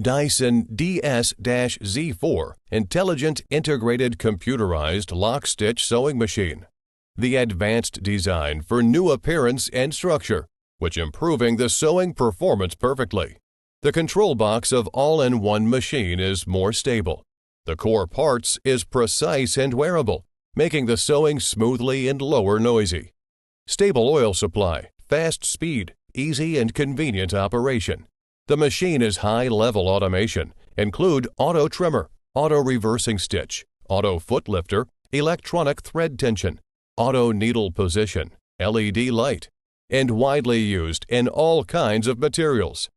DAISEN DS-Z4 Intelligent Integrated Computerized Lock-Stitch Sewing Machine. The advanced design for new appearance and structure, which improving the sewing performance perfectly. The control box of all-in-one machine is more stable. The core parts is precise and wearable, making the sewing smoothly and lower noisy. Stable oil supply, fast speed, easy and convenient operation. The machine is high-level automation, include auto trimmer, auto reversing stitch, auto foot lifter, electronic thread tension, auto needle position, LED light, and widely used in all kinds of materials.